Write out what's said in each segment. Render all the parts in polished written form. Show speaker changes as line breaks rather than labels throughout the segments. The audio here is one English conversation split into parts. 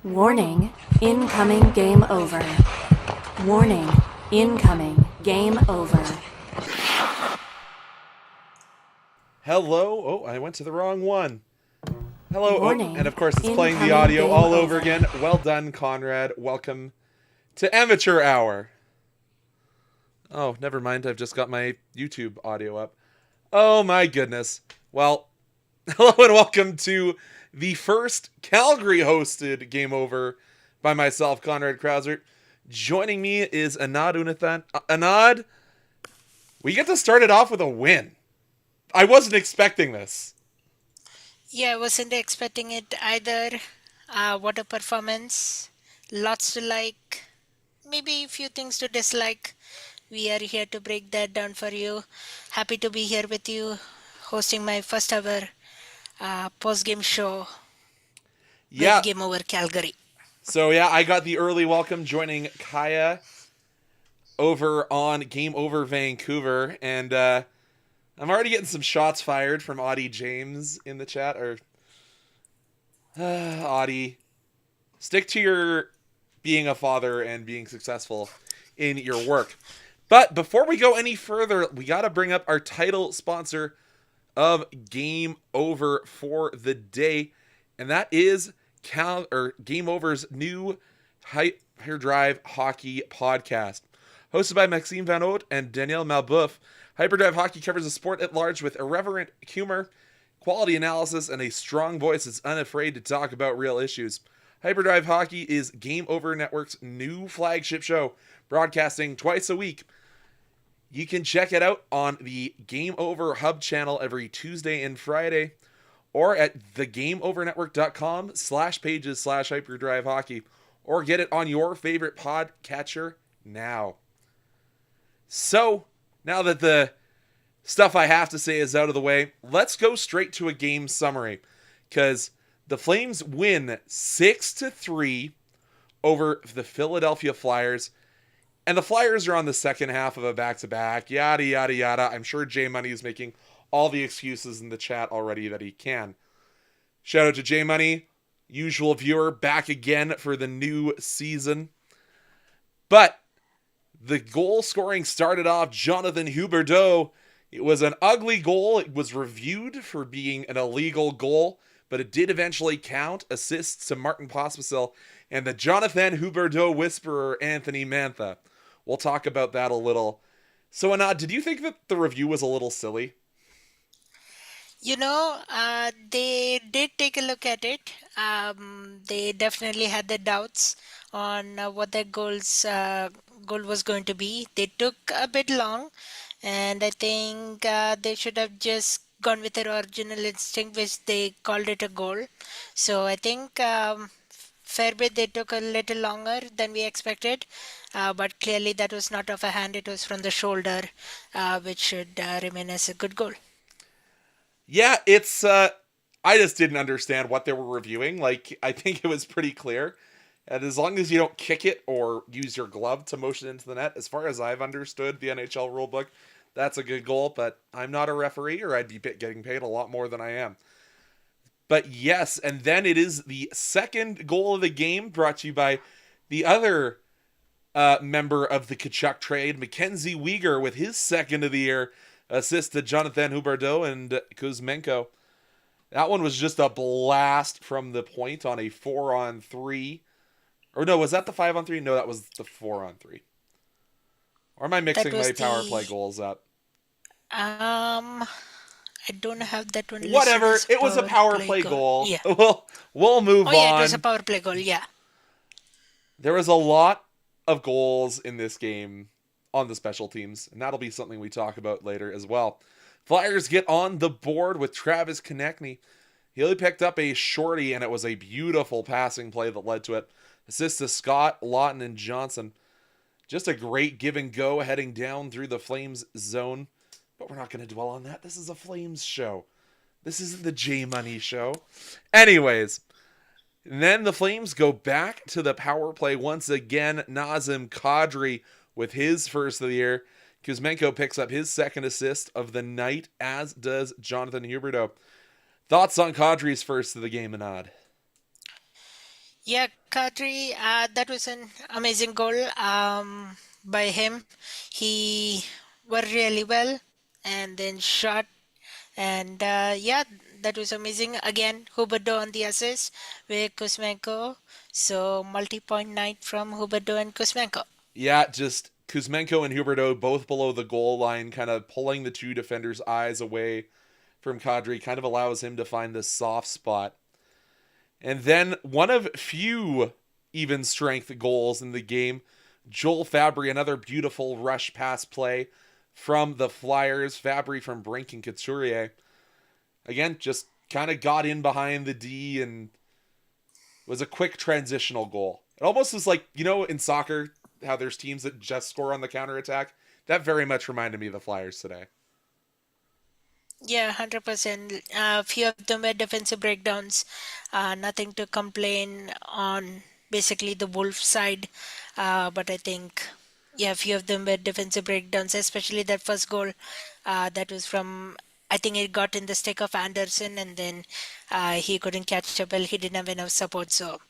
Warning, incoming game over. Warning, incoming game over.
Hello. Oh, I went to the wrong one. Hello.
Warning,
And of course, it's playing the
incoming
audio
game
all over
over.
again. Well done, Conrad. Welcome to Amateur Hour. Oh, never mind. I've just got my YouTube audio up. Oh, my goodness. Well, hello and welcome to the first Calgary hosted Game Over by myself, Conrad Krausert. Joining me is Anand Unnithan. Anand, we get to start it off with a win. I wasn't expecting this.
Yeah, I wasn't expecting it either. What a performance. Lots to like, maybe a few things to dislike. We are here to break that down for you. Happy to be here with you, hosting my first ever post game show
Yeah.
with Game Over Calgary.
So yeah, I got the early welcome joining Kaya over on Game Over Vancouver, and I'm already getting some shots fired from Audie James in the chat. Or Audie, stick to your being a father and being successful in your work. But before we go any further, we got to bring up our title sponsor of Game Over for the day, and that is Game Over's new Hyperdrive Hockey podcast. Hosted by Maxime Van Oot and Danielle Malboeuf, Hyperdrive Hockey covers the sport at large with irreverent humor, quality analysis, and a strong voice that's unafraid to talk about real issues. Hyperdrive Hockey is Game Over Network's new flagship show, broadcasting twice a week. You can check it out on the Game Over Hub channel every Tuesday and Friday, or at thegameovernetwork.com/pages/hyperdrive hockey, or get it on your favorite podcatcher now. So, now that the stuff I have to say is out of the way, let's go straight to a game summary, because the Flames win 6-3 over the Philadelphia Flyers. And the Flyers are on the second half of a back-to-back, yada, yada, yada. I'm sure J Money is making all the excuses in the chat already that he can. Shout out to J Money, usual viewer, back again for the new season. But the goal scoring started off Jonathan Huberdeau. It was an ugly goal. It was reviewed for being an illegal goal, but it did eventually count. Assists to Martin Pospisil and the Jonathan Huberdeau whisperer, Anthony Mantha. We'll talk about that a little. So, Anand, did you think that the review was a little silly?
They did take a look at it. They definitely had their doubts on what their goal was going to be. They took a bit long, and I think they should have just gone with their original instinct, which they called it a goal. So I think fair bit they took a little longer than we expected, but clearly that was not off a hand. It was from the shoulder, which should remain as a good goal.
Yeah, it's I just didn't understand what they were reviewing. Like, I think it was pretty clear. And as long as you don't kick it or use your glove to motion into the net, as far as I've understood the NHL rulebook, that's a good goal. But I'm not a referee, or I'd be getting paid a lot more than I am. But yes, and then it is the second goal of the game, brought to you by the other member of the Tkachuk trade, Mackenzie Weegar, with his second of the year. Assist to Jonathan Huberdeau and Kuzmenko. That one was just a blast from the point on a 4-on-3. Or no, was that the 5-on-3? No, that was the 4-on-3. Or am I mixing my power play goals up?
I don't have that one.
Whatever, it was a power play goal.
Yeah.
We'll move on.
Oh yeah, it was a power play goal. Yeah.
There was a lot of goals in this game on the special teams, and that'll be something we talk about later as well. Flyers get on the board with Travis Konechny. He only picked up a shorty, and it was a beautiful passing play that led to it. Assists to Scott, Lawton, and Johnson. Just a great give and go heading down through the Flames zone. But we're not going to dwell on that. This is a Flames show. This isn't the J Money show. Anyways, then the Flames go back to the power play once again. Nazem Kadri with his first of the year. Kuzmenko picks up his second assist of the night, as does Jonathan Huberdeau. Thoughts on Kadri's first of the game, Anand?
Yeah, Kadri, that was an amazing goal by him. He worked really well and then shot. And yeah, that was amazing. Again, Huberdo on the assist with Kuzmenko. So multi-point night from Huberdo and Kuzmenko.
Yeah, just Kuzmenko and Huberto both below the goal line, kind of pulling the two defenders' eyes away from Kadri, kind of allows him to find this soft spot. And then one of few even strength goals in the game, Joel Fabry, another beautiful rush pass play from the Flyers. Fabry from Brink and Couturier. Again, just kind of got in behind the D and was a quick transitional goal. It almost is like, in soccer, how there's teams that just score on the counterattack. That very much reminded me of the Flyers today.
Yeah, 100%. Few of them were defensive breakdowns. Nothing to complain on basically the Wolf side. But I think, yeah, few of them were defensive breakdowns, especially that first goal. That was from, I think it got in the stick of Anderson and then he couldn't catch up. Well, he didn't have enough support. So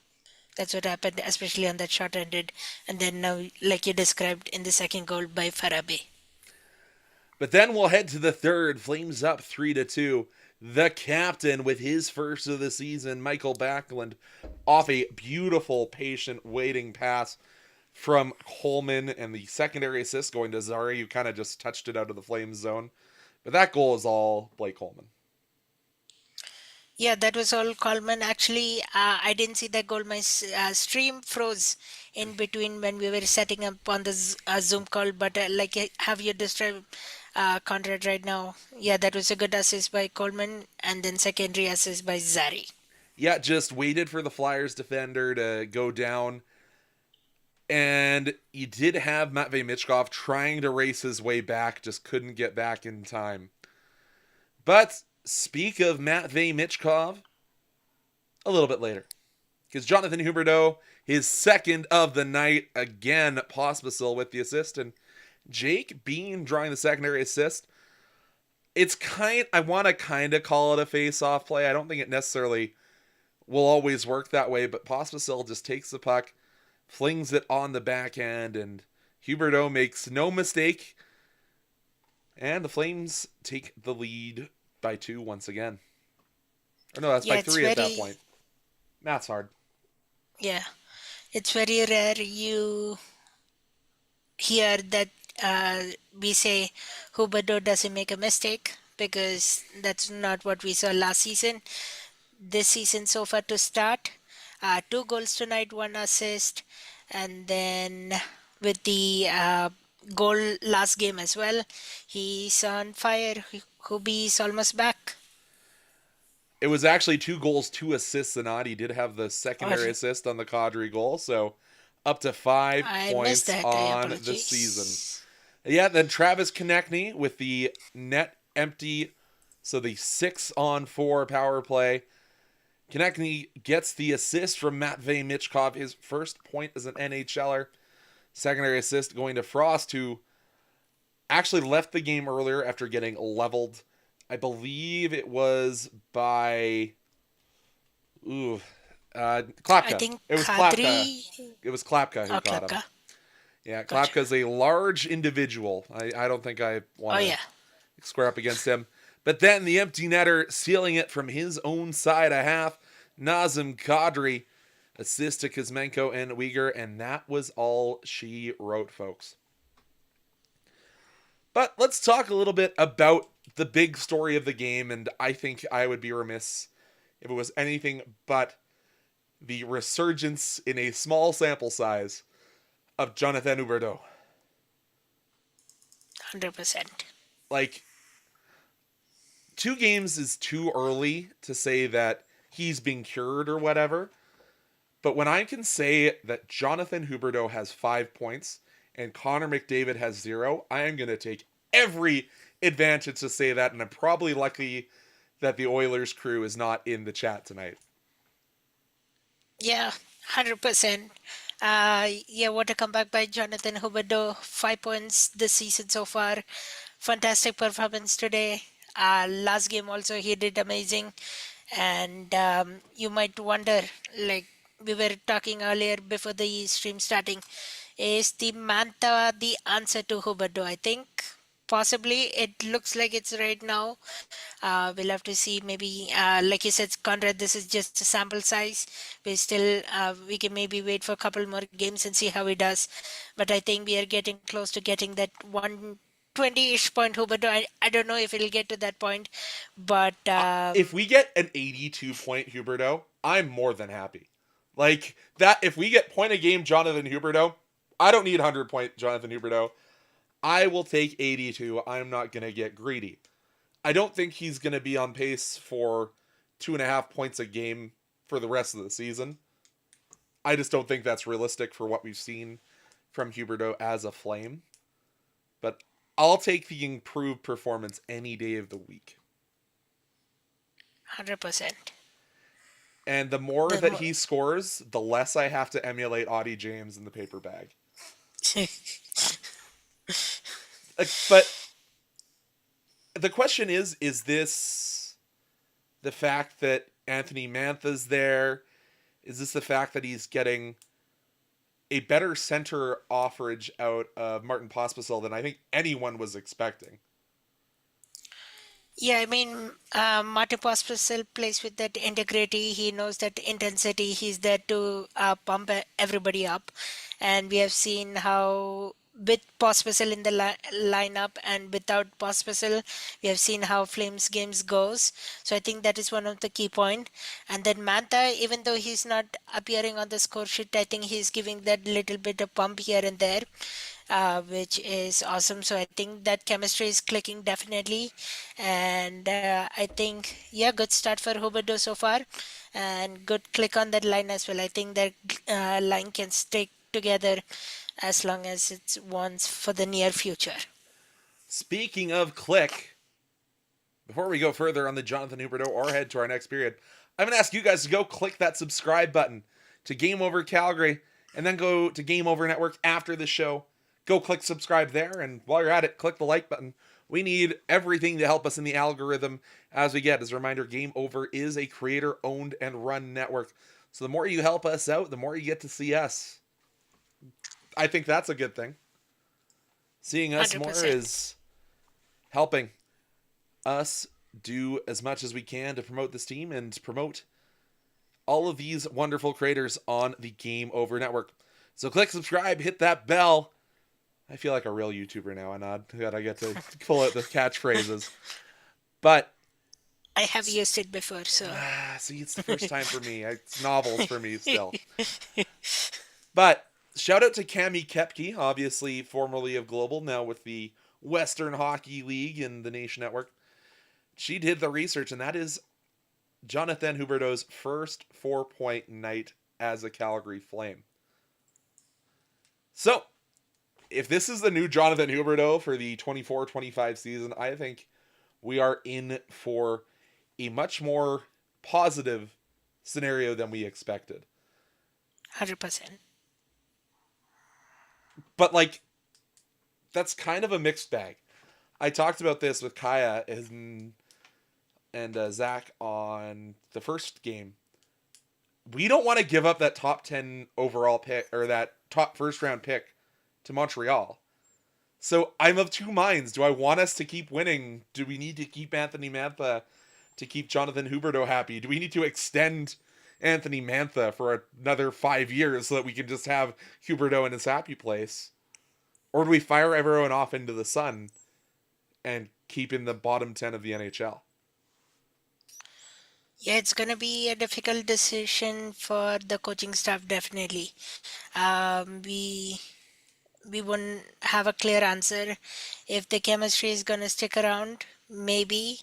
that's what happened, especially on that shot ended. And then now, like you described in the second goal by Farabi.
But then we'll head to the third. Flames up 3-2. The captain with his first of the season, Michael Backlund, off a beautiful, patient, waiting pass from Coleman, and the secondary assist going to Zari, who kind of just touched it out of the Flames zone. But that goal is all Blake Coleman.
Yeah, that was all Coleman. Actually, I didn't see that goal. My stream froze in between when we were setting up on the Zoom call. But like have you described Conrad right now? Yeah, that was a good assist by Coleman and then secondary assist by Zari.
Yeah, just waited for the Flyers defender to go down. And you did have Matvei Michkov trying to race his way back, just couldn't get back in time. But speak of Matvei Michkov, a little bit later. Because Jonathan Huberdeau, his second of the night, again, Pospisil with the assist, and Jake Bean drawing the secondary assist. I want to kind of call it a face-off play. I don't think it necessarily will always work that way, but Pospisil just takes the puck, flings it on the backhand, and Huberdeau makes no mistake. And the Flames take the lead by 2 once again. Or no, that's by 3 at that point. Math's hard.
Yeah, it's very rare you hear that we say Huberdeau doesn't make a mistake because that's not what we saw last season. This season so far to start, 2 goals tonight, 1 assist, and then with the goal last game as well, he's on fire. Hubie's almost back.
It was actually 2 goals, 2 assists, and odd. He did have the secondary assist on the Kadri goal, so up to 5 points on the season. Yeah, then Travis Konechny with the net empty, so the 6-on-4 power play. Konechny gets the assist from Matvei Michkov, his first point as an NHLer. Secondary assist going to Frost, who actually left the game earlier after getting leveled. I believe it was by Klapka.
I think
it was
Kadri...
Klapka. It was Klapka who caught him. Yeah, gotcha. Klapka's a large individual. I don't think I want to square up against him. But then the empty netter sealing it from his own side a half. Nazem Kadri, assist to Kuzmenko and Uyghur, and that was all she wrote, folks. But let's talk a little bit about the big story of the game, and I think I would be remiss if it was anything but the resurgence in a small sample size of Jonathan Huberdeau.
100%.
Like, 2 games is too early to say that he's been cured or whatever. But when I can say that Jonathan Huberdeau has 5 points and Connor McDavid has 0, I am going to take every advantage to say that, and I'm probably lucky that the Oilers crew is not in the chat tonight.
Yeah, 100%. Yeah, what a comeback by Jonathan Huberdeau. 5 points this season so far. Fantastic performance today. Last game also he did amazing. And you might wonder, like, we were talking earlier before the stream starting, is the Manta the answer to Huberto? I think possibly it looks like it's right now. We'll have to see. Maybe, like you said, Conrad, this is just a sample size. We can maybe wait for a couple more games and see how he does. But I think we are getting close to getting that 120-ish point Huberto. I don't know if it'll get to that point, but
If we get an 82 point Huberto, I'm more than happy. Like that, if we get point a game Jonathan Huberto, I don't need 100 point Jonathan Huberto. I will take 82. I'm not going to get greedy. I don't think he's going to be on pace for 2.5 points a game for the rest of the season. I just don't think that's realistic for what we've seen from Huberto as a Flame. But I'll take the improved performance any day of the week.
100%.
And the more
The
that
mo-
he scores, the less I have to emulate Audie James in the paper bag. But the question is this the fact that Anthony Mantha's there? Is this the fact that he's getting a better center offerage out of Martin Pospisil than I think anyone was expecting?
Yeah, I mean, Martin Pospisil plays with that integrity. He knows that intensity. He's there to pump everybody up. And we have seen how, with Pospisil in the lineup and without Pospisil, we have seen how Flames games goes. So I think that is one of the key point. And then Mantha, even though he's not appearing on the score sheet, I think he's giving that little bit of pump here and there, which is awesome. So I think that chemistry is clicking definitely, and I think yeah, good start for Huberto so far, and good click on that line as well. I think that line can stick together as long as it wants for the near future.
Speaking of click, before we go further on the Jonathan Huberto or head to our next period, I'm going to ask you guys to go click that subscribe button to Game Over Calgary and then go to Game Over Network after the show. Go click subscribe there, and while you're at it, click the like button. We need everything to help us in the algorithm as we get. As a reminder, Game Over is a creator-owned and run network. So the more you help us out, the more you get to see us. I think that's a good thing. Seeing us more
100%.
is helping us do as much as we can to promote this team and promote all of these wonderful creators on the Game Over Network. So click subscribe, hit that bell. I feel like a real YouTuber now, Anand. That I get to pull out the catchphrases. But
I have used it before, so
see, it's the first time for me. It's novels for me still. But shout out to Cami Kepke, obviously formerly of Global, now with the Western Hockey League and the Nation Network. She did the research, and that is Jonathan Huberto's first 4-point night as a Calgary Flame. So, if this is the new Jonathan Huberto for the 24-25 season, I think we are in for a much more positive scenario than we expected.
100%.
But, like, that's kind of a mixed bag. I talked about this with Kaya and Zach on the first game. We don't want to give up that top 10 overall pick, or that top first round pick, to Montreal. So I'm of two minds. Do I want us to keep winning? Do we need to keep Anthony Mantha to keep Jonathan Huberto happy? Do we need to extend Anthony Mantha for another 5 years so that we can just have Huberto in his happy place? Or do we fire everyone off into the sun and keep in the bottom 10 of the NHL?
Yeah, it's gonna be a difficult decision for the coaching staff, definitely. Um, we we won't have a clear answer if the chemistry is gonna stick around, maybe.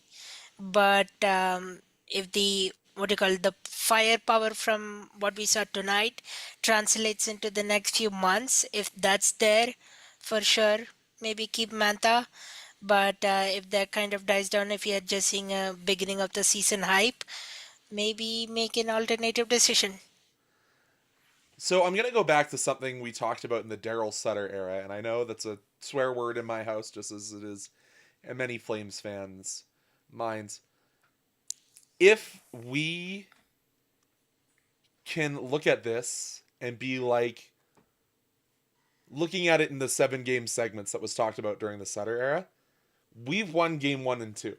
But if the what do you call it, the firepower from what we saw tonight translates into the next few months, if that's there, for sure, maybe keep Manta. But if that kind of dies down, if you're just seeing a beginning of the season hype, maybe make an alternative decision.
So I'm going to go back to something we talked about in the Daryl Sutter era, and I know that's a swear word in my house just as it is in many Flames fans' minds. If we can look at this and be like, looking at it in the 7-game segments that was talked about during the Sutter era, we've won game 1 and 2.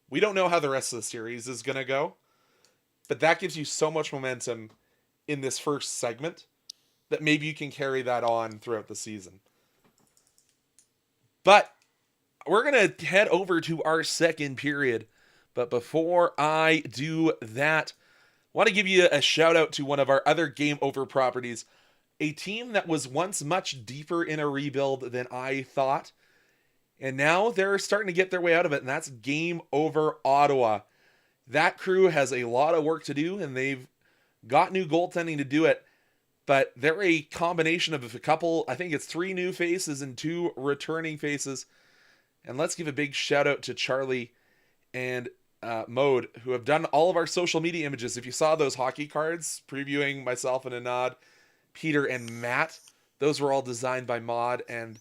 We don't know how the rest of the series is going to go, but that gives you so much momentum in this first segment that maybe you can carry that on throughout the season. But we're going to head over to our second period. But before I do that, I want to give you a shout out to one of our other Game Over properties, a team that was once much deeper in a rebuild than I thought. And now they're starting to get their way out of it, and that's Game Over Ottawa. That crew has a lot of work to do, and they've got new goaltending to do it. But they're a combination of a couple, I think it's 3 new faces and 2 returning faces. And let's give a big shout out to Charlie and Mode, who have done all of our social media images. If you saw those hockey cards previewing myself and Anand, Peter and Matt, those were all designed by Maud and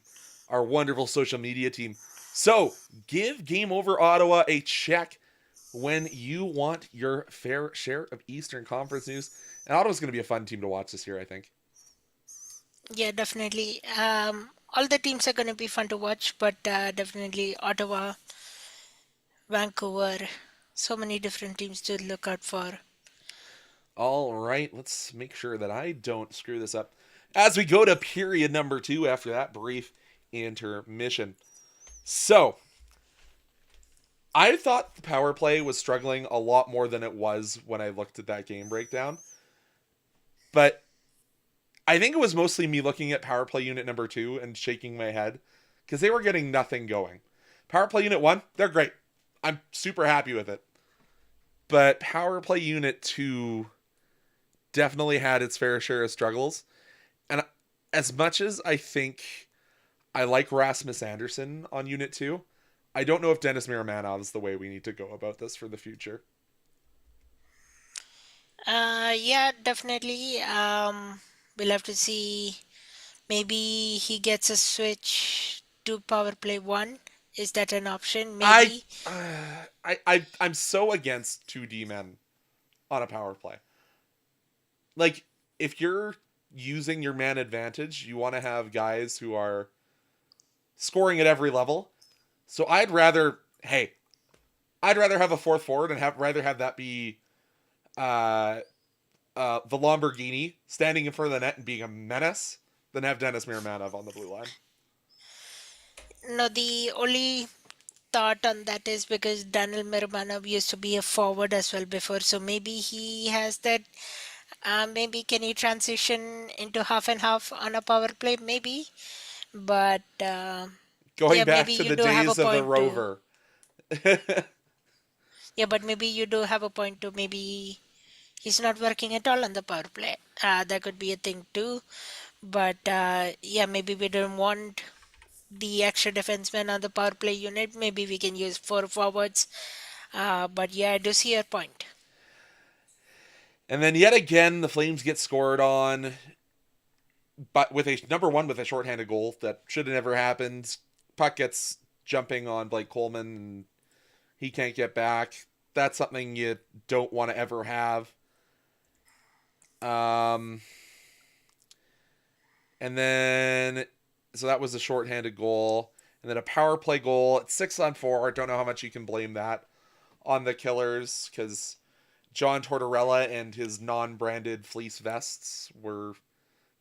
our wonderful social media team. So give Game Over Ottawa a check when you want your fair share of Eastern Conference news. And Ottawa's going to be a fun team to watch this year, I think.
Yeah, definitely. All the teams are going to be fun to watch, but definitely Ottawa, Vancouver, so many different teams to look out for.
All right, let's make sure that I don't screw this up as we go to period number 2 after that brief intermission. So, I thought the power play was struggling a lot more than it was when I looked at that game breakdown. But I think it was mostly me looking at power play unit number 2 and shaking my head because they were getting nothing going. Power play unit 1, they're great. I'm super happy with it. But power play unit 2 definitely had its fair share of struggles. And as much as I think I like Rasmus Anderson on unit 2, I don't know if Dennis Miramanov is the way we need to go about this for the future.
Yeah, definitely. We'll have to see. Maybe he gets a switch to power play 1. Is that an option? Maybe.
I'm so against 2D men on a power play. Like, if you're using your man advantage, you want to have guys who are scoring at every level. So I'd rather have a 4th forward and rather have that be the Lamborghini standing in front of the net and being a menace than have Dennis Miramanov on the blue line.
No, the only thought on that is because Daniel Miramanov used to be a forward as well before, so maybe he has that. Maybe can he transition into half and half on a power play? Maybe, but
Going
yeah,
back
maybe
to
you
the
do have a
days of the
point
Rover.
Yeah, but maybe you do have a point to maybe he's not working at all on the power play. That could be a thing too. But yeah, maybe we don't want the extra defenseman on the power play unit. Maybe we can use 4 forwards. But yeah, I do see your point.
And then yet again, the Flames get scored on, but with a number 1 with a shorthanded goal that should have never happened. Puck gets jumping on Blake Coleman, and he can't get back. That's something you don't want to ever have. And then, so that was a shorthanded goal. And then a power play goal at 6-on-4. I don't know how much you can blame that on the Killers, because John Tortorella and his non-branded fleece vests were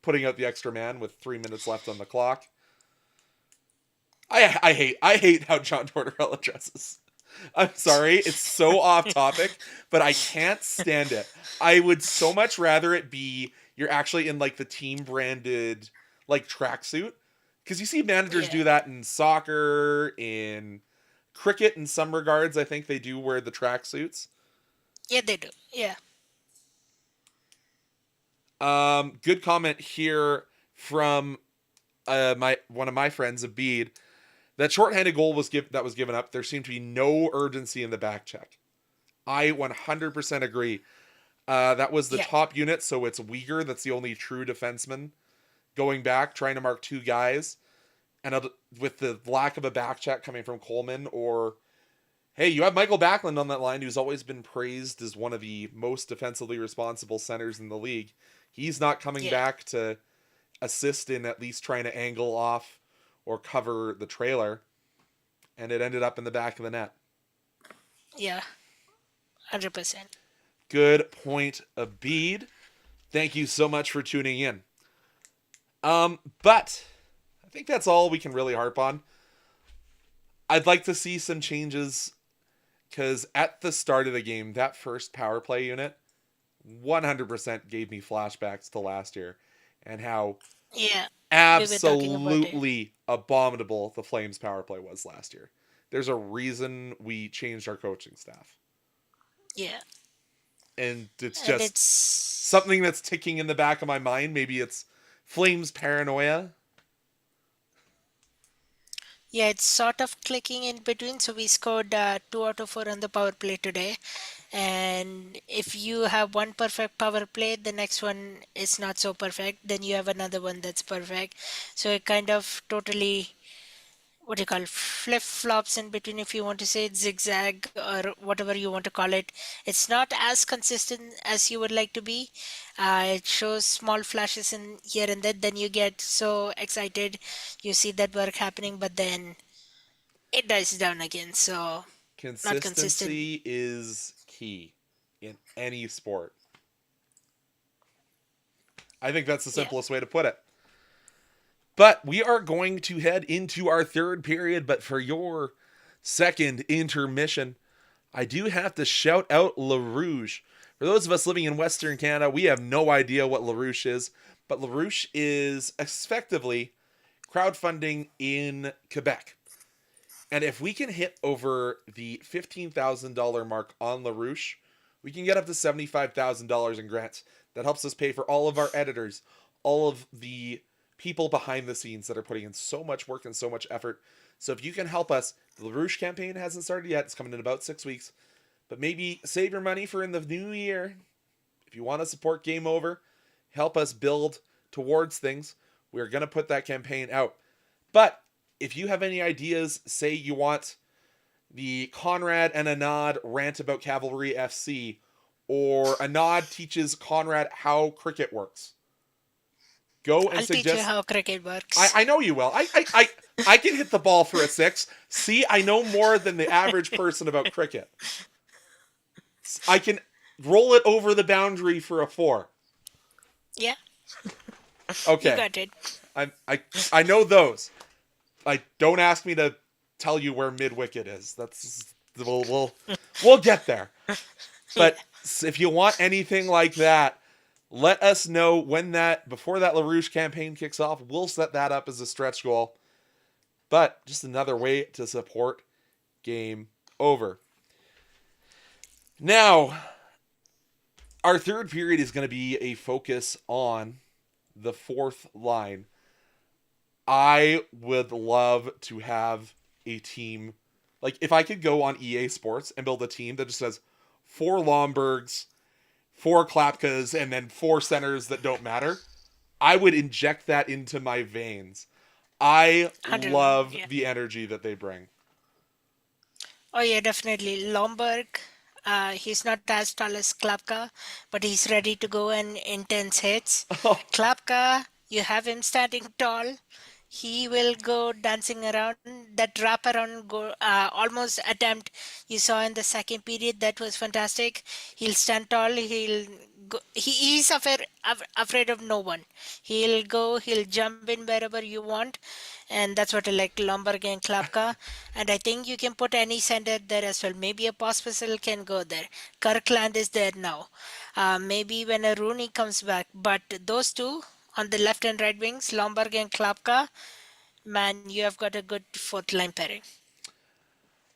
putting out the extra man with 3 minutes left on the clock. I hate how John Tortorella dresses. I'm sorry, it's so off topic, but I can't stand it. I would so much rather it be you're actually in like the team branded like tracksuit, because you see managers do that in soccer, in cricket, in some regards. I think they do wear the tracksuits.
Yeah, they do. Yeah.
Good comment here from one of my friends, Abid. That shorthanded goal was given up. There seemed to be no urgency in the back check. I 100% agree. That was the top unit, so it's Uyghur. That's the only true defenseman going back, trying to mark 2 guys. And with the lack of a back check coming from Coleman or Hey, you have Michael Backlund on that line, who's always been praised as one of the most defensively responsible centers in the league. He's not coming
Yeah,
back to assist in at least trying to angle off or cover the trailer, and it ended up in the back of the net.
yeah, 100%.
Good point, Abid. Thank you so much for tuning in. But I think that's all we can really harp on. I'd like to see some changes because at the start of the game, that first power play unit 100% gave me flashbacks to last year and how
Yeah, we were talking about it.
absolutely abominable the Flames power play was last year. There's a reason we changed our coaching staff.
Yeah,
And it's
and
just
it's
something that's ticking in the back of my mind. Maybe it's Flames paranoia.
yeah, it's sort of clicking in between. So we scored 2 out of 4 on the power play today, and if you have one perfect power play, the next one is not so perfect. Then you have another one that's perfect. So it kind of totally, what do you call, flip flops in between, if you want to say it, zigzag or whatever you want to call it. It's not as consistent as you would like to be. It shows small flashes in here and there, then you get so excited, you see that work happening, but then it dies down again. So not consistent.
Consistency is key in any sport. I think that's the
Yeah,
simplest way to put it. But we are going to head into our third period. But for your second intermission, I do have to shout out La Rouge. For those of us living in Western Canada, we have no idea what La Rouge is. But La Rouge is effectively crowdfunding in Quebec. And if we can hit over the $15,000 mark on La Rouge, we can get up to $75,000 in grants. That helps us pay for all of our editors, all of the people behind the scenes that are putting in so much work and so much effort. So if you can help us, the La Rouge campaign hasn't started yet. It's coming in about 6 weeks. But maybe save your money for in the new year. If you want to support Game Over, help us build towards things, we're going to put that campaign out. But if you have any ideas, say you want the Conrad and Anand rant about Cavalry FC, or Anand teaches Conrad how cricket works, go and
I'll teach you
suggest.
how cricket works.
I know you will. I can hit the ball for a 6. See, I know more than the average person about cricket. I can roll it over the boundary for a 4.
Yeah, you
Okay,
got it.
I know those. Don't ask me to tell you where mid wicket is. That's we'll get there. But if you want anything like that, let us know before that La Rouge campaign kicks off. We'll set that up as a stretch goal. But just another way to support Game Over. Now, our third period is going to be a focus on the fourth line. I would love to have a team, like if I could go on EA Sports and build a team that just says 4 Lombergs, 4 Klapkas, and then 4 centers that don't matter, I would inject that into my veins. I
100,
love
yeah.
the energy that they bring.
Oh yeah, definitely. Lomberg, he's not as tall as Klapka, but he's ready to go and intense hits. Klapka, you have him standing tall. He will go dancing around. That wraparound go almost attempt you saw in the second period, that was fantastic. He'll stand tall. He'll go. He's afraid of no one. He'll go. He'll jump in wherever you want, and that's what I like Lomberg and Klapka. And I think you can put any center there as well. Maybe a Pospisil can go there. Kirkland is there now. Maybe when a Rooney comes back, but those two on the left and right wings, Lomberg and Klapka, man, you have got a good fourth line pairing.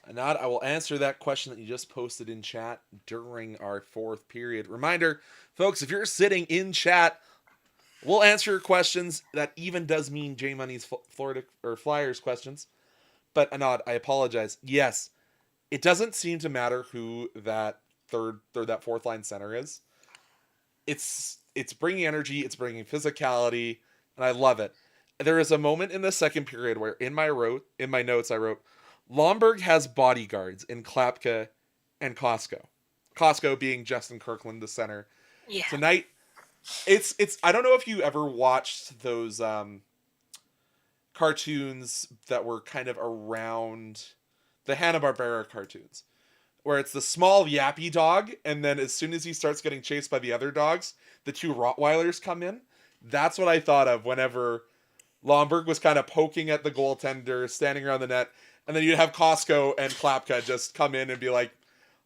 Anand, I will answer that question that you just posted in chat during our fourth period. Reminder, folks, if you're sitting in chat, we'll answer your questions. That even does mean J Money's Florida or Flyers questions. But Anand, I apologize. Yes, it doesn't seem to matter who that that fourth line center is. It's bringing energy, it's bringing physicality, and I love it. There is a moment in the second period where in my notes I wrote, Lomberg has bodyguards in Klapka and Costco. Costco being Justin Kirkland, the center.
Yeah.
Tonight, it's I don't know if you ever watched those cartoons that were kind of around the Hanna-Barbera cartoons, where it's the small yappy dog, and then as soon as he starts getting chased by the other dogs, the two Rottweilers come in. That's what I thought of whenever Lomberg was kind of poking at the goaltender, standing around the net, and then you'd have Costco and Klapka just come in and be like,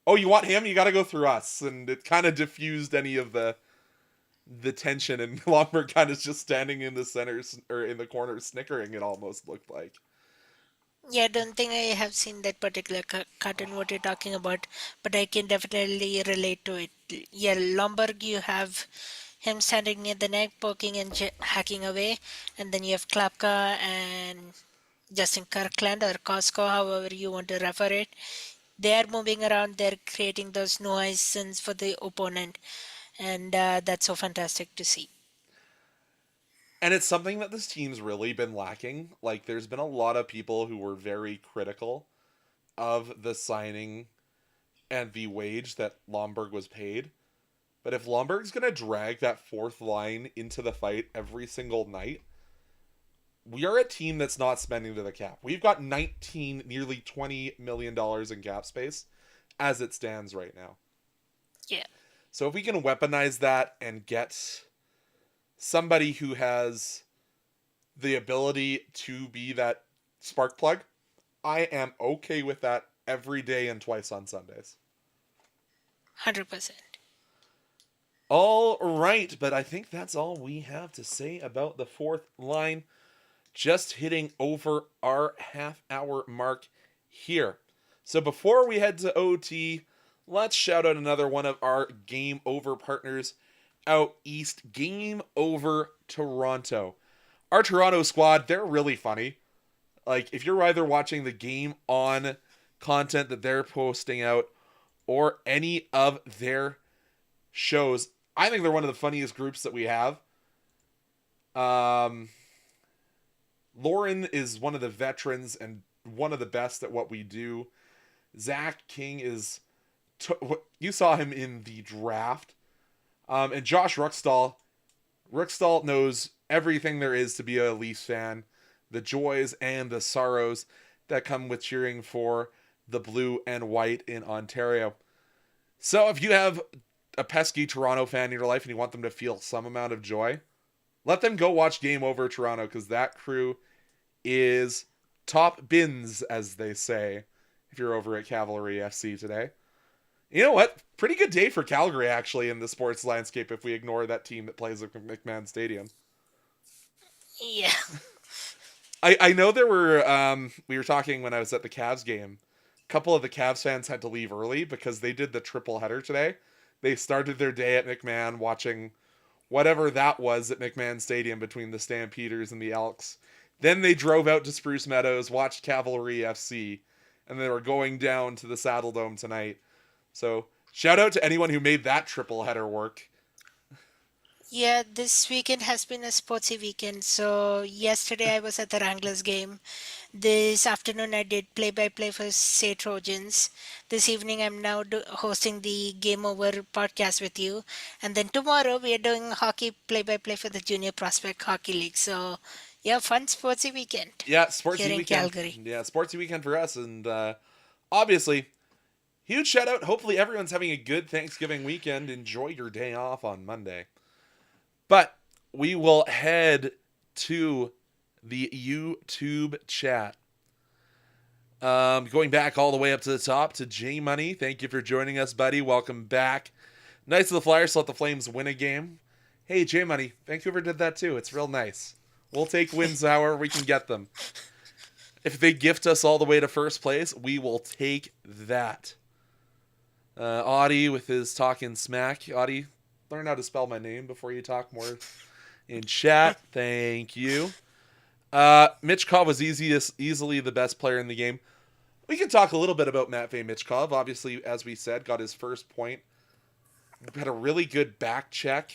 "Oh, you want him? You got to go through us." And it kind of diffused any of the tension, and Lomberg kind of just standing in the center or in the corner snickering, it almost looked like.
Yeah, I don't think I have seen that particular cartoon what you're talking about, but I can definitely relate to it. Yeah, Lomberg, you have him standing near the neck, poking and hacking away, and then you have Klapka and Justin Kirkland or Costco, however you want to refer it. They are moving around, they're creating those nuisance for the opponent, and that's so fantastic to see.
And it's something that this team's really been lacking. Like, there's been a lot of people who were very critical of the signing and the wage that Lomberg was paid. But if Lomberg's going to drag that fourth line into the fight every single night, we are a team that's not spending to the cap. We've got 19, nearly $20 million in cap space as it stands right now.
Yeah.
So if we can weaponize that and get somebody who has the ability to be that spark plug, I am okay with that every day and twice on Sundays.
100%.
All right, but I think that's all we have to say about the fourth line. Just hitting over our half-hour mark here. So before we head to OT, let's shout out another one of our Game Over partners out east, Game Over Toronto. Our Toronto squad, they're really funny. Like, if you're either watching the Game On content that they're posting out or any of their shows, I think they're one of the funniest groups that we have. Lauren is one of the veterans and one of the best at what we do. Zach King is... you saw him in the draft. And Josh Ruckstall. Ruckstall knows everything there is to be a Leafs fan. The joys and the sorrows that come with cheering for the blue and white in Ontario. So if you have a pesky Toronto fan in your life and you want them to feel some amount of joy, let them go watch Game Over Toronto, because that crew is top bins, as they say, if you're over at Cavalry FC today. You know what? Pretty good day for Calgary, actually, in the sports landscape, if we ignore that team that plays at McMahon Stadium.
Yeah.
I know there were, we were talking when I was at the Cavs game, a couple of the Cavs fans had to leave early because they did the triple header today. They started their day at McMahon watching whatever that was at McMahon Stadium between the Stampeders and the Elks. Then they drove out to Spruce Meadows, watched Cavalry FC, and they were going down to the Saddle Dome tonight. So, shout out to anyone who made that triple header work.
Yeah, this weekend has been a sportsy weekend. So yesterday I was at the Wranglers game. This afternoon I did play-by-play for Say Trojans. This evening I'm now hosting the Game Over podcast with you. And then tomorrow we are doing hockey play-by-play for the Junior Prospect Hockey League. So yeah, fun sportsy weekend.
Yeah, sportsy
here in
weekend.
Calgary.
Yeah, sportsy weekend for us. And obviously, huge shout out. Hopefully everyone's having a good Thanksgiving weekend. Enjoy your day off on Monday. But we will head to the YouTube chat. Going back all the way up to the top to J Money. Thank you for joining us, buddy. Welcome back. Knights of the Flyers let the Flames win a game. Hey, J Money. Vancouver did that too. It's real nice. We'll take wins however we can get them. If they gift us all the way to first place, we will take that. Audie with his talking smack. Audie, learn how to spell my name before you talk more in chat. Thank you. Mitch Kov was easily the best player in the game. We can talk a little bit about Matvei Michkov. Obviously, as we said, got his first point. Had a really good back check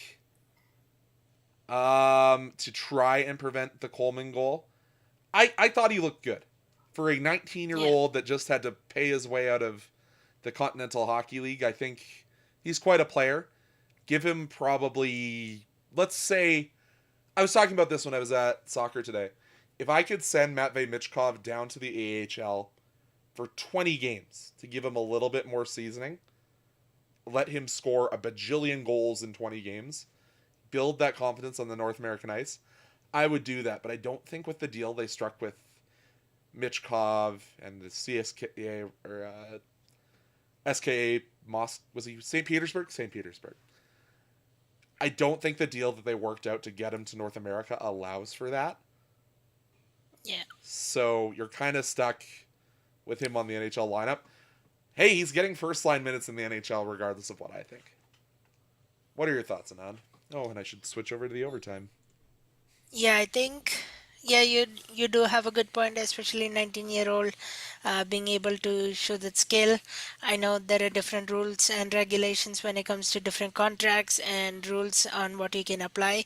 to try and prevent the Coleman goal. I thought he looked good. for a 19-year-old that just had to pay his way out of the Continental Hockey League, I think he's quite a player. Give him probably, let's say, I was talking about this when I was at soccer today. If I could send Matvei Michkov down to the AHL for 20 games to give him a little bit more seasoning, let him score a bajillion goals in 20 games, build that confidence on the North American ice, I would do that. But I don't think with the deal they struck with Michkov and the CSKA or SKA was he St. Petersburg? St. Petersburg. I don't think the deal that they worked out to get him to North America allows for that.
Yeah.
So you're kind of stuck with him on the NHL lineup. Hey, he's getting first line minutes in the NHL regardless of what I think. What are your thoughts, Anand? Oh, and I should switch over to the overtime.
Yeah, I think you do have a good point, especially 19-year-old being able to show that skill. I know there are different rules and regulations when it comes to different contracts and rules on what you can apply.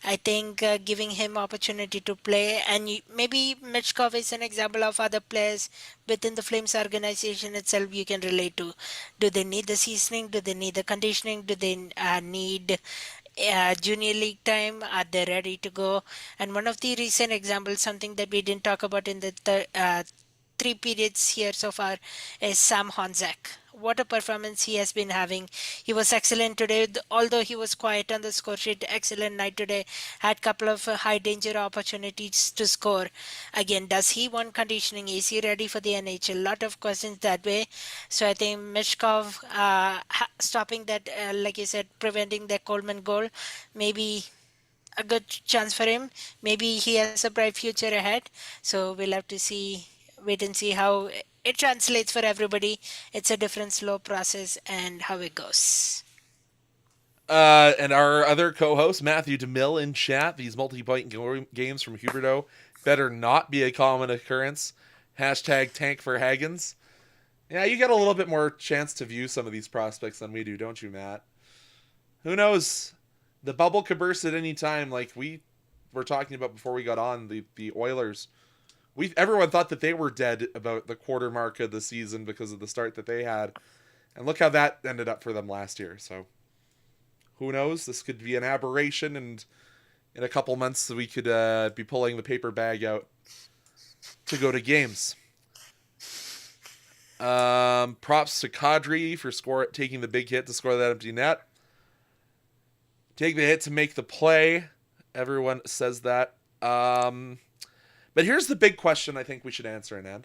I think giving him opportunity to play, and maybe Michkov is an example of other players within the Flames organization itself you can relate to. Do they need the seasoning? Do they need the conditioning? Do they need junior league time? Are they ready to go? And one of the recent examples, something that we didn't talk about in the three periods here so far, is Sam Honzek. What a performance he has been having. He was excellent today, although he was quiet on the score sheet. Excellent night today. Had couple of high danger opportunities to score. Again, does he want conditioning? Is he ready for the NHL? A lot of questions that way. So I think Mishkov stopping that, like you said, preventing the Coleman goal, maybe a good chance for him. Maybe he has a bright future ahead. So we'll have to wait and see how it translates for everybody. It's a different slow process and how it goes.
And our other co-host, Matthew DeMille, in chat. These multi-point games from Huberto better not be a common occurrence. Hashtag tank for Hagens. Yeah, you get a little bit more chance to view some of these prospects than we do, don't you, Matt? Who knows? The bubble could burst at any time, like we were talking about before we got on. The Oilers, everyone thought that they were dead about the quarter mark of the season because of the start that they had, and look how that ended up for them last year. So who knows? This could be an aberration, and in a couple months we could be pulling the paper bag out to go to games. Props to Kadri for taking the big hit to score that empty net. Take the hit to make the play. Everyone says that. But here's the big question I think we should answer, Anand.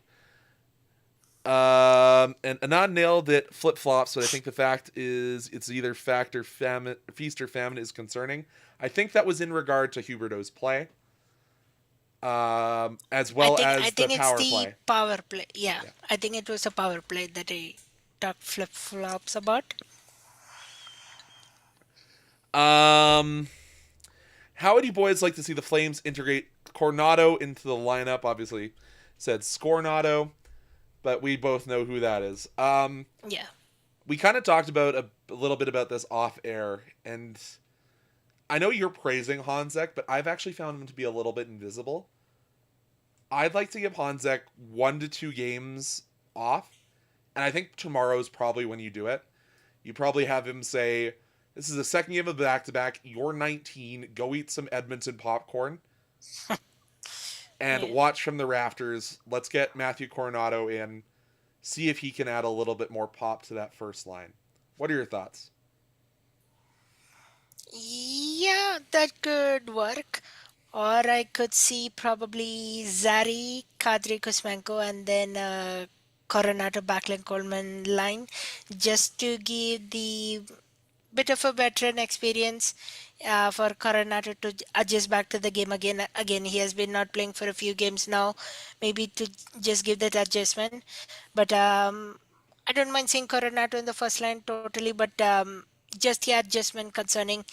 And Anand nailed it flip-flops, but I think the fact is it's either fact or famine, feast or famine is concerning. I think that was in regard to Huberto's play. As well as the power play.
I think it's the power play. Yeah, I think it was a power play that I talked flip-flops about.
How would you boys like to see the Flames integrate Coronado into the lineup? Obviously said Scornado, but we both know who that is.
Yeah.
We kind of talked about a little bit about this off air, and I know you're praising Honzek, but I've actually found him to be a little bit invisible. I'd like to give Honzek 1 to 2 games off, and I think tomorrow's probably when you do it. You probably have him say, this is the second game of back-to-back. You're 19. Go eat some Edmonton popcorn. And watch from the rafters. Let's get Matthew Coronado in. See if he can add a little bit more pop to that first line. What are your thoughts?
Yeah, that could work. Or I could see probably Zari, Kadri Kuzmenko, and then Coronado Backlund Coleman line, just to give the bit of a veteran experience for Coronado to adjust back to the game again. Again, he has been not playing for a few games now, maybe to just give that adjustment. But I don't mind seeing Coronado in the first line totally, but just the adjustment concerning,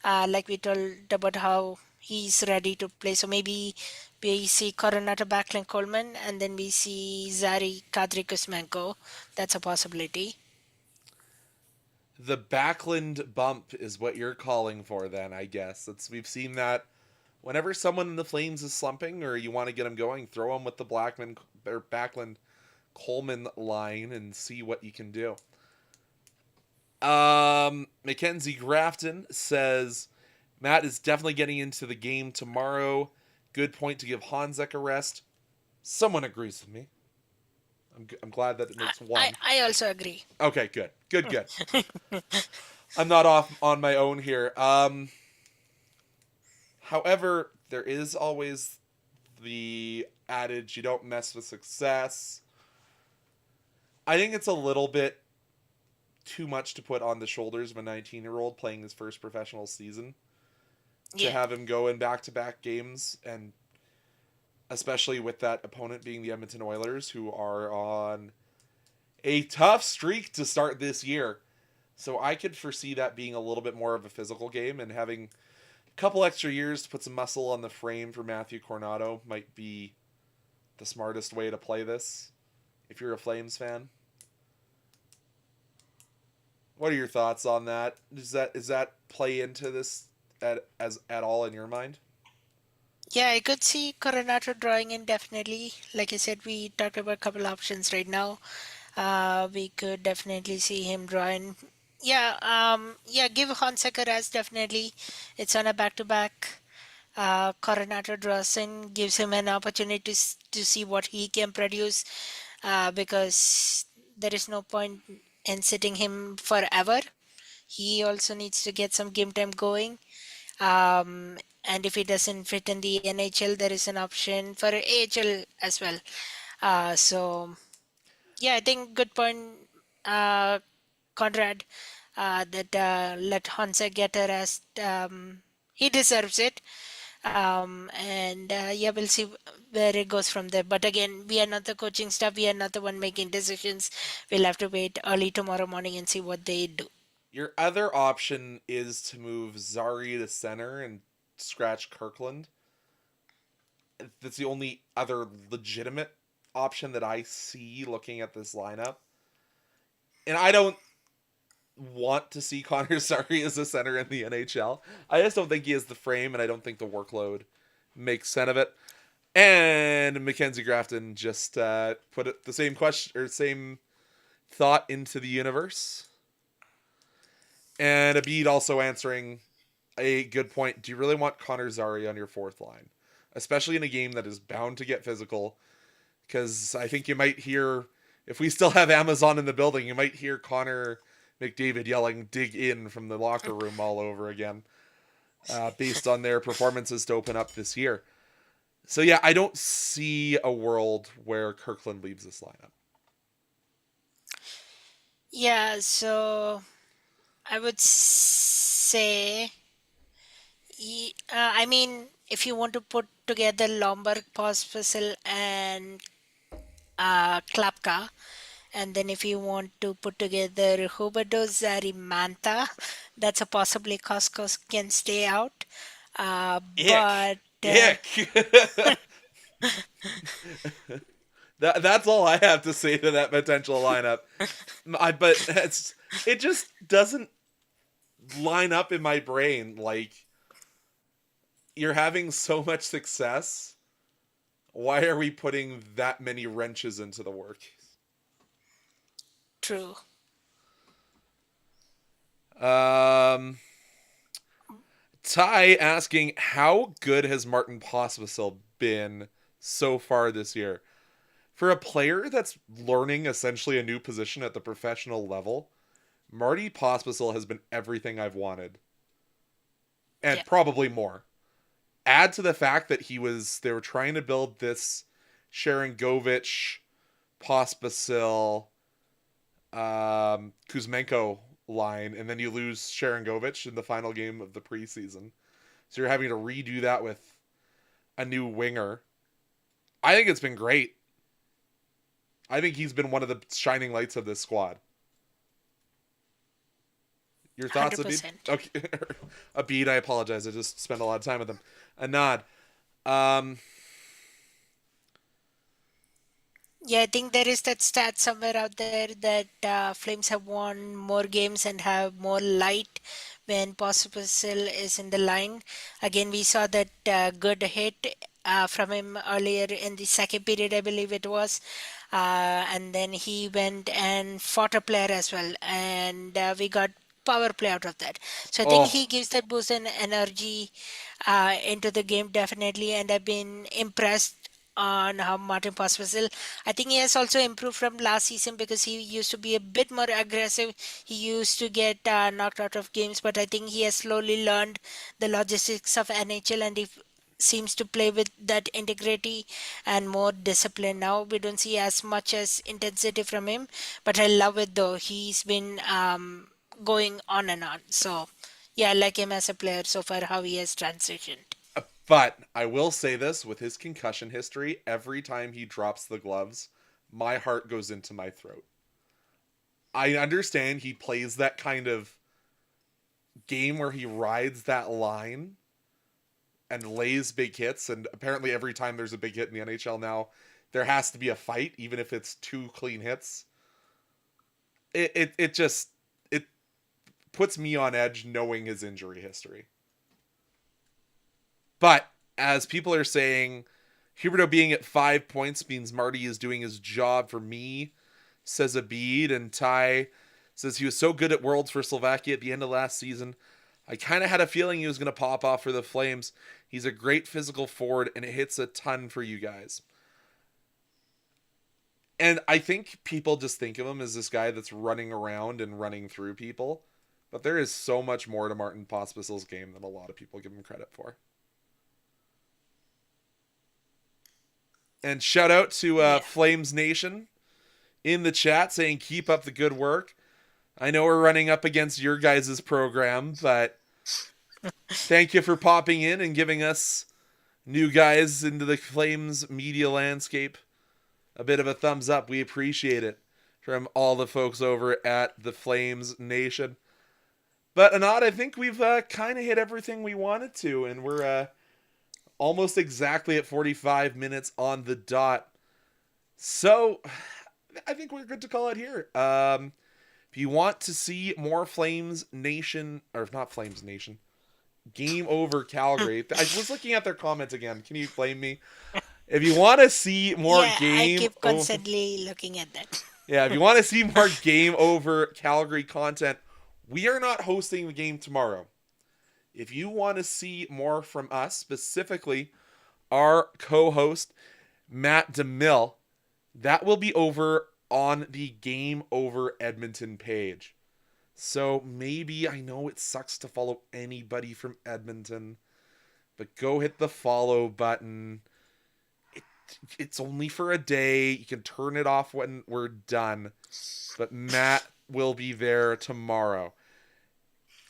like we told about how he's ready to play. So maybe we see Coronado Backlund Coleman, and then we see Zari Kadri Kuzmenko. That's a possibility.
The Backlund bump is what you're calling for then, I guess. We've seen that whenever someone in the Flames is slumping or you want to get them going, throw them with the Blackman or Backlund Coleman line and see what you can do. Mackenzie Grafton says Matt is definitely getting into the game tomorrow. Good point to give Hanzek a rest. Someone agrees with me. I'm glad that it makes one.
I also agree.
Okay, good. Good. I'm not off on my own here. However, there is always the adage, you don't mess with success. I think it's a little bit too much to put on the shoulders of a 19-year-old playing his first professional season to have him go in back-to-back games, and especially with that opponent being the Edmonton Oilers, who are on a tough streak to start this year. So I could foresee that being a little bit more of a physical game, and having a couple extra years to put some muscle on the frame for Matthew Coronado might be the smartest way to play this if you're a Flames fan. What are your thoughts on that? Does that play into this at all in your mind?
Yeah, I could see Coronado drawing in definitely. Like I said, we talked about a couple options right now. We could definitely see him drawing. Yeah, give Honsaker as definitely. It's on a back-to-back. Coronado draws in, gives him an opportunity to see what he can produce, because there is no point in sitting him forever. He also needs to get some game time going. And if he doesn't fit in the NHL, there is an option for AHL as well. So yeah, I think good point, Conrad, that let Hansa get a rest. He deserves it. And yeah, we'll see where it goes from there. But again, we are not the coaching staff. We are not the one making decisions. We'll have to wait early tomorrow morning and see what they do.
Your other option is to move Zari to center and scratch Kirkland. That's the only other legitimate option that I see looking at this lineup. And I don't want to see Connor Zari as a center in the NHL. I just don't think he has the frame, and I don't think the workload makes sense of it. And Mackenzie Grafton just put it, the same question or same thought into the universe. And Abid also answering a good point. Do you really want Connor Zari on your fourth line? Especially in a game that is bound to get physical. Because I think you might hear, if we still have Amazon in the building, you might hear Connor McDavid yelling, dig in from the locker room all over again. Based on their performances to open up this year. So yeah, I don't see a world where Kirkland leaves this lineup.
Yeah, so I would say, I mean, if you want to put together Lomberg, Pospisil, and Klapka, and then if you want to put together Huberdeau, Zari, Manta, that's a possibly Costco can stay out. But
Ick. That's all I have to say to that potential lineup. But it just doesn't line up in my brain. Like, you're having so much success. Why are we putting that many wrenches into the work?
True.
Ty asking, how good has Martin Pospisil been so far this year? For a player that's learning essentially a new position at the professional level, Marty Pospisil has been everything I've wanted. And probably more. Add to the fact that they were trying to build this Sharangovich, Pospisil, Kuzmenko line, and then you lose Sharangovich in the final game of the preseason. So you're having to redo that with a new winger. I think it's been great. I think he's been one of the shining lights of this squad. Your thoughts,
100%.
Abid? Okay. Abid, I apologize. I just spent a lot of time with him. Anand.
Yeah, I think there is that stat somewhere out there that Flames have won more games and have more light when Pospisil is in the line. Again, we saw that good hit from him earlier in the second period, I believe it was. And then he went and fought a player as well. And we got power play out of that. So I think
Oh,
he gives that boost and energy into the game definitely. And I've been impressed on how Martin Pospisil. I think he has also improved from last season because he used to be a bit more aggressive. He used to get knocked out of games, but I think he has slowly learned the logistics of NHL and he seems to play with that integrity and more discipline now. We don't see as much as intensity from him, but I love it though. He's been going on and on. So yeah, I like him as a player so far, how he has transitioned.
but I will say this with his concussion history, every time he drops the gloves, my heart goes into my throat. I understand he plays that kind of game where he rides that line and lays big hits, and apparently every time there's a big hit in the NHL now, there has to be a fight, even if it's two clean hits. It just it puts me on edge knowing his injury history. But as people are saying, Huberto being at 5 points means Marty is doing his job for me, says Abid. And Ty says he was so good at Worlds for Slovakia at the end of last season. I kind of had a feeling he was going to pop off for the Flames. He's a great physical forward, and it hits a ton for you guys. And I think people just think of him as this guy that's running around and running through people. But there is so much more to Martin Pospisil's game than a lot of people give him credit for. And shout out to
Yeah.
Flames Nation in the chat saying keep up the good work. I know we're running up against your guys' program, but thank you for popping in and giving us new guys into the Flames media landscape a bit of a thumbs up. We appreciate it from all the folks over at the Flames Nation. But Anand, I think we've kind of hit everything we wanted to, and we're almost exactly at 45 minutes on the dot. So I think we're good to call it here. If you want to see more Flames Nation, or not Flames Nation, Game Over Calgary. I was looking at their comments again. Can you blame me? If you want to see more
Yeah, I
Game
keep
Over...
constantly looking at that.
Yeah, if you want to see more Game Over Calgary content, we are not hosting the game tomorrow. If you want to see more from us, specifically our co-host, Matt DeMille, that will be over on the Game Over Edmonton page. So maybe, I know it sucks to follow anybody from Edmonton, but go hit the follow button. It's only for a day. You can turn it off when we're done. But Matt will be there tomorrow.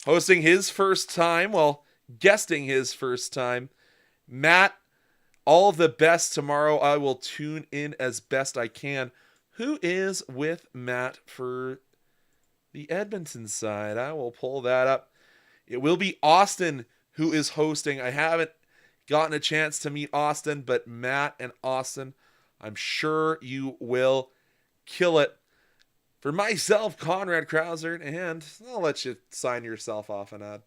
Hosting his first time, well, guesting his first time. Matt, all the best tomorrow. I will tune in as best I can. Who is with Matt for the Edmonton side? I will pull that up. It will be Austin who is hosting. I haven't gotten a chance to meet Austin, but Matt and Austin, I'm sure you will kill it. For myself, Conrad Krausert, and I'll let you sign yourself off, Anand.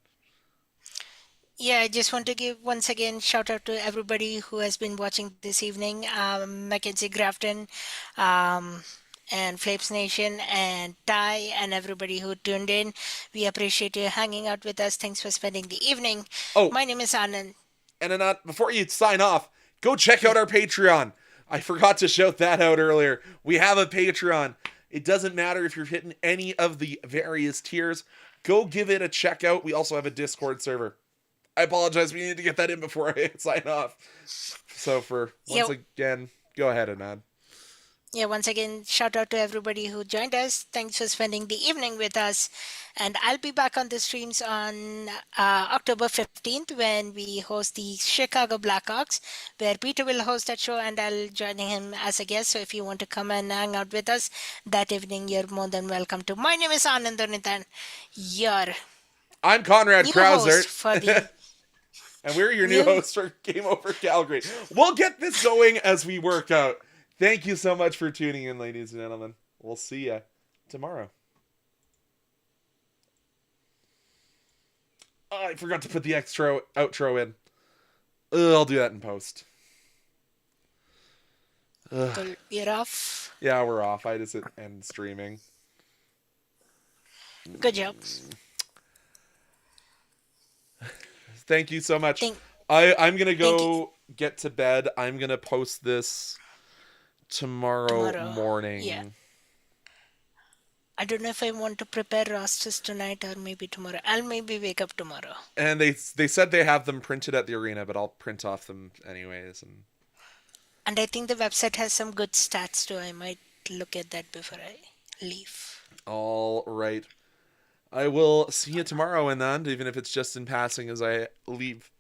Yeah, I just want to give once again shout out to everybody who has been watching this evening. Mackenzie Grafton, um, and Flames Nation, and Ty, and everybody who tuned in. We appreciate you hanging out with us. Thanks for spending the evening.
Oh,
My name is Anand.
and Anand, before you sign off, go check out our Patreon. I forgot to shout that out earlier. We have a Patreon. It doesn't matter if you're hitting any of the various tiers. Go give it a check out. We also have a Discord server. I apologize. We need to get that in before I sign off. So for once again, go ahead, Anand.
Yeah, once again, shout out to everybody who joined us. Thanks for spending the evening with us. And I'll be back on the streams on October 15th when we host the Chicago Blackhawks, where Peter will host that show and I'll join him as a guest. So if you want to come and hang out with us that evening, you're more than welcome to. My name is Anand Unnithan, your
I'm Conrad
new host for
Krausert.
the
And we're your new hosts for Game Over Calgary. We'll get this going as we work out. Thank you so much for tuning in, ladies and gentlemen. We'll see you tomorrow. Oh, I forgot to put the extra outro in. I'll do that in post.
Cool. You're off.
Yeah, we're off. I just end streaming.
Good job.
Thank you so much.
Thank
I'm gonna
you.
go get to bed. I'm gonna post this tomorrow
Tomorrow.
morning.
Yeah. I don't know if I want to prepare rosters tonight or maybe tomorrow. I'll maybe wake up tomorrow.
And they said they have them printed at the arena, but I'll print off them anyways.
And I think the website has some good stats too. I might look at that before I leave.
All right. I will see you tomorrow, Anand, even if it's just in passing as I leave.